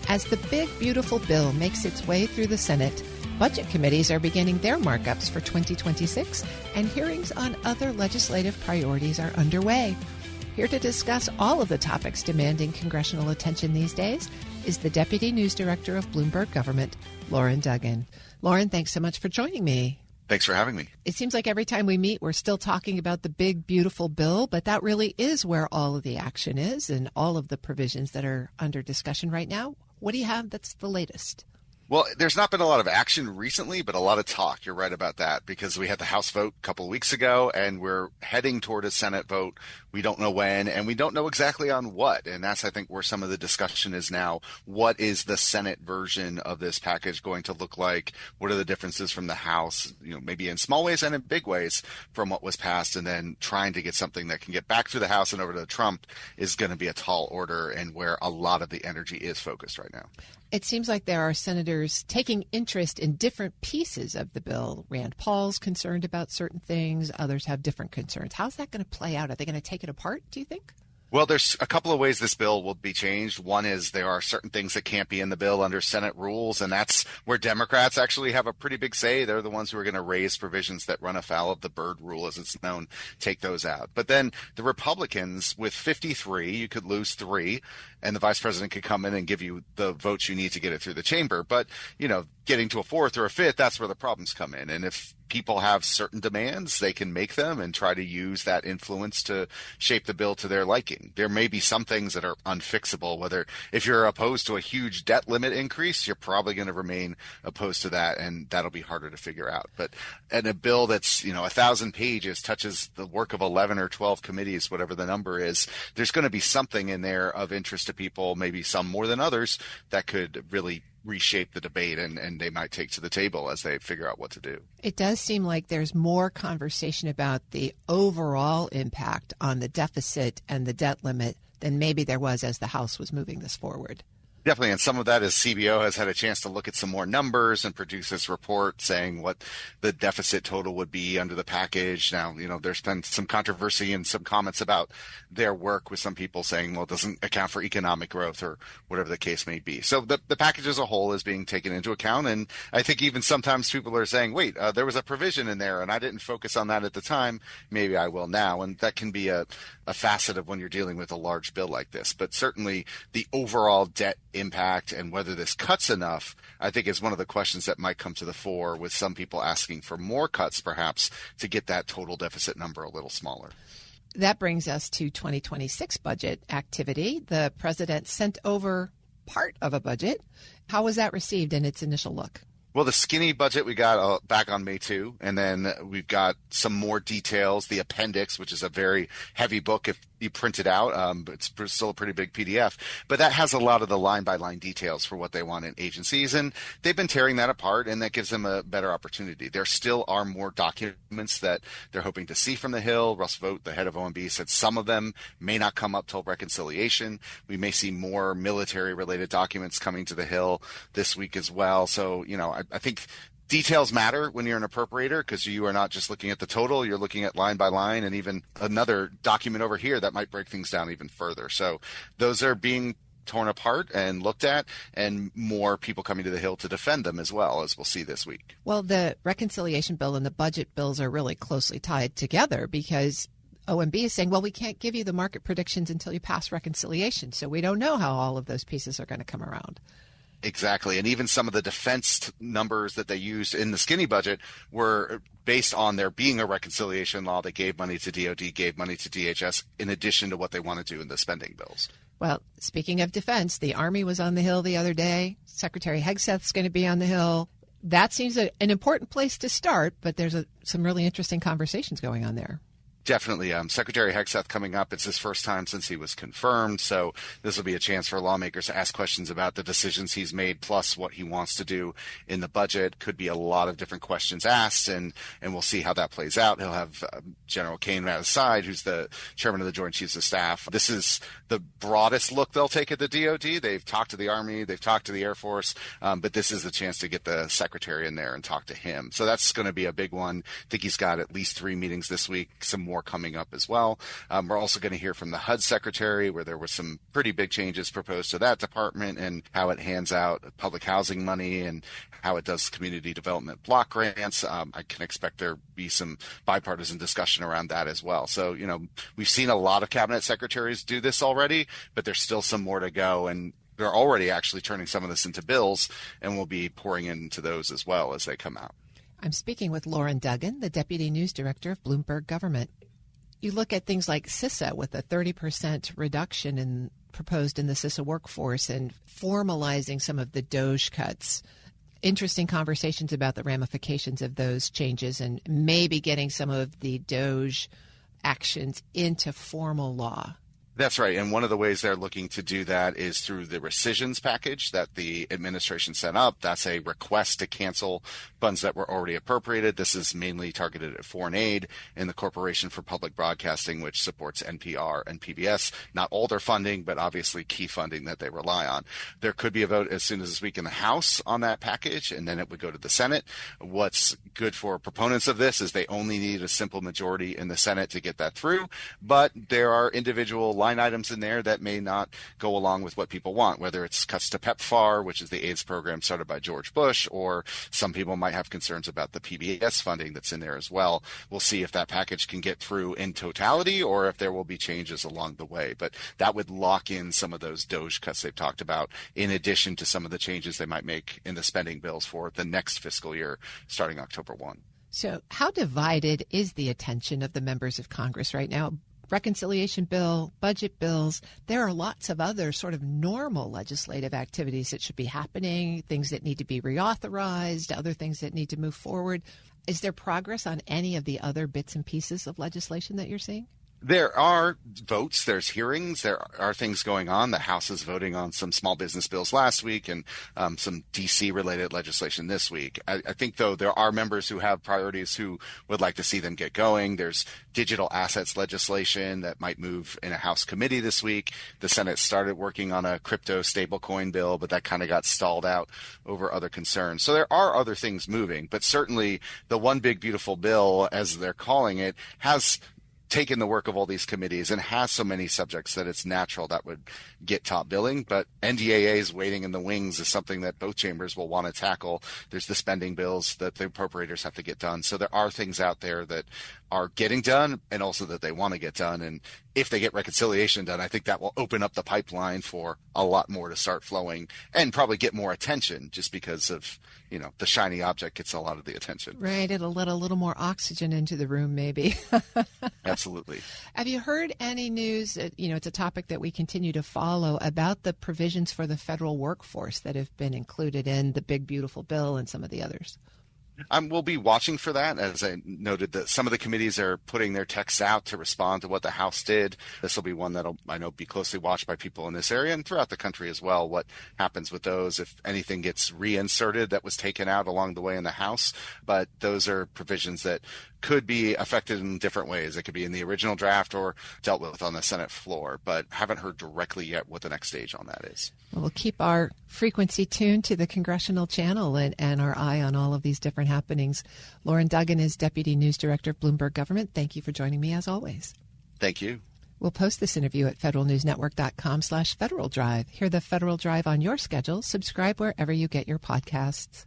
As the big, beautiful bill makes its way through the Senate, budget committees are beginning their markups for 2026, and hearings on other legislative priorities are underway. Here to discuss all of the topics demanding congressional attention these days is the Deputy News Director of Bloomberg Government, Lauren Duggan. Lauren, thanks so much for joining me. Thanks for having me. It seems like every time we meet, we're still talking about the big, beautiful bill, but that really is where all of the action is and all of the provisions that are under discussion right now. What do you have that's the latest? Well, there's not been a lot of action recently, but a lot of talk. You're right about that because we had the House vote a couple of weeks ago and we're heading toward a Senate vote. We don't know when and we don't know exactly on what. And that's, I think, where some of the discussion is now. What is the Senate version of this package going to look like? What are the differences from the House, maybe in small ways and in big ways from what was passed? And then trying to get something that can get back through the House and over to Trump is going to be a tall order and where a lot of the energy is focused right now. It seems like there are senators taking interest in different pieces of the bill. Rand Paul's concerned about certain things. Others have different concerns. How's that going to play out? Are they going to take it apart, do you think? Well, there's a couple of ways this bill will be changed. One is there are certain things that can't be in the bill under Senate rules, and that's where Democrats actually have a pretty big say. They're the ones who are going to raise provisions that run afoul of the Byrd rule, as it's known, take those out. But then the Republicans, with 53, you could lose 3, and the vice president could come in and give you the votes you need to get it through the chamber. But, getting to a 4th or a 5th, that's where the problems come in. And if people have certain demands, they can make them and try to use that influence to shape the bill to their liking. There may be some things that are unfixable, whether if you're opposed to a huge debt limit increase, you're probably going to remain opposed to that, and that'll be harder to figure out. But in a bill that's, 1,000 pages, touches the work of 11 or 12 committees, whatever the number is, there's going to be something in there of interest to people, maybe some more than others, that could really reshape the debate and they might take to the table as they figure out what to do. It does seem like there's more conversation about the overall impact on the deficit and the debt limit than maybe there was as the House was moving this forward. Definitely, and some of that is CBO has had a chance to look at some more numbers and produce this report saying what the deficit total would be under the package. Now, there's been some controversy and some comments about their work with some people saying, well, it doesn't account for economic growth or whatever the case may be. So the package as a whole is being taken into account, and I think even sometimes people are saying, wait, there was a provision in there and I didn't focus on that at the time. Maybe I will now, and that can be a facet of when you're dealing with a large bill like this. But certainly the overall debt impact and whether this cuts enough, I think is one of the questions that might come to the fore, with some people asking for more cuts perhaps to get that total deficit number a little smaller. That brings us to 2026 budget activity. The president sent over part of a budget. How was that received in its initial look? Well, the skinny budget we got back on May 2, and then we've got some more details, the appendix, which is a very heavy book if you print it out, but it's still a pretty big PDF. But that has a lot of the line-by-line details for what they want in agencies, and they've been tearing that apart, and that gives them a better opportunity. There still are more documents that they're hoping to see from the Hill. Russ Vought, the head of OMB, said some of them may not come up till reconciliation. We may see more military-related documents coming to the Hill this week as well. So, I think details matter when you're an appropriator, because you are not just looking at the total, you're looking at line by line, and even another document over here that might break things down even further. So those are being torn apart and looked at, and more people coming to the Hill to defend them as well, as we'll see this week. Well, the reconciliation bill and the budget bills are really closely tied together, because OMB is saying, well, we can't give you the market predictions until you pass reconciliation. So we don't know how all of those pieces are going to come around. Exactly. And even some of the defense numbers that they used in the skinny budget were based on there being a reconciliation law that gave money to DOD, gave money to DHS, in addition to what they want to do in the spending bills. Well, speaking of defense, the Army was on the Hill the other day. Secretary Hegseth's going to be on the Hill. That seems an important place to start, but there's some really interesting conversations going on there. Definitely. Secretary Hegseth coming up. It's his first time since he was confirmed. So this will be a chance for lawmakers to ask questions about the decisions he's made, plus what he wants to do in the budget. Could be a lot of different questions asked, and we'll see how that plays out. He'll have General Kane at his side, who's the chairman of the Joint Chiefs of Staff. This is the broadest look they'll take at the DOD. They've talked to the Army, they've talked to the Air Force, but this is the chance to get the secretary in there and talk to him. So that's going to be a big one. I think he's got at least 3 meetings this week, some more coming up as well. We're also going to hear from the HUD secretary, where there were some pretty big changes proposed to that department and how it hands out public housing money and how it does community development block grants. I can expect there be some bipartisan discussion around that as well. So, we've seen a lot of cabinet secretaries do this already, but there's still some more to go. And they're already actually turning some of this into bills, and we'll be pouring into those as well as they come out. I'm speaking with Lauren Duggan, the Deputy News Director of Bloomberg Government. You look at things like CISA with a 30% reduction proposed in the CISA workforce and formalizing some of the DOGE cuts. Interesting conversations about the ramifications of those changes and maybe getting some of the DOGE actions into formal law. That's right. And one of the ways they're looking to do that is through the rescissions package that the administration sent up. That's a request to cancel funds that were already appropriated. This is mainly targeted at foreign aid and the Corporation for Public Broadcasting, which supports NPR and PBS. Not all their funding, but obviously key funding that they rely on. There could be a vote as soon as this week in the House on that package, and then it would go to the Senate. What's good for proponents of this is they only need a simple majority in the Senate to get that through. But there are individual line items in there that may not go along with what people want, whether it's cuts to PEPFAR, which is the AIDS program started by George Bush, or some people might have concerns about the PBS funding that's in there as well. We'll see if that package can get through in totality or if there will be changes along the way. But that would lock in some of those DOGE cuts they've talked about, in addition to some of the changes they might make in the spending bills for the next fiscal year starting October 1. So how divided is the attention of the members of Congress right now? Reconciliation bill, budget bills, there are lots of other sort of normal legislative activities that should be happening, things that need to be reauthorized, other things that need to move forward. Is there progress on any of the other bits and pieces of legislation that you're seeing? There are votes, there's hearings, there are things going on. The House is voting on some small business bills last week and some DC-related legislation this week. I think, though, there are members who have priorities who would like to see them get going. There's digital assets legislation that might move in a House committee this week. The Senate started working on a crypto stablecoin bill, but that kind of got stalled out over other concerns. So there are other things moving, but certainly the one big beautiful bill, as they're calling it, has taken the work of all these committees and has so many subjects that it's natural that would get top billing. But NDAA's waiting in the wings is something that both chambers will want to tackle. There's the spending bills that the appropriators have to get done. So there are things out there that are getting done and also that they want to get done. And if they get reconciliation done, I think that will open up the pipeline for a lot more to start flowing and probably get more attention just because of, the shiny object gets a lot of the attention. Right. It'll let a little more oxygen into the room, maybe. Absolutely. Have you heard any news, it's a topic that we continue to follow, about the provisions for the federal workforce that have been included in the Big Beautiful Bill and some of the others? We'll be watching for that. As I noted, that some of the committees are putting their texts out to respond to what the House did. This will be one that'll, I know, be closely watched by people in this area and throughout the country as well. What happens with those, if anything gets reinserted that was taken out along the way in the House. But those are provisions that could be affected in different ways. It could be in the original draft or dealt with on the Senate floor, but haven't heard directly yet what the next stage on that is. Well, we'll keep our frequency tuned to the congressional channel and our eye on all of these different happenings. Lauren Duggan is Deputy News Director of Bloomberg Government. Thank you for joining me as always. Thank you. We'll post this interview at federalnewsnetwork.com/Federal Drive. Hear the Federal Drive on your schedule. Subscribe wherever you get your podcasts.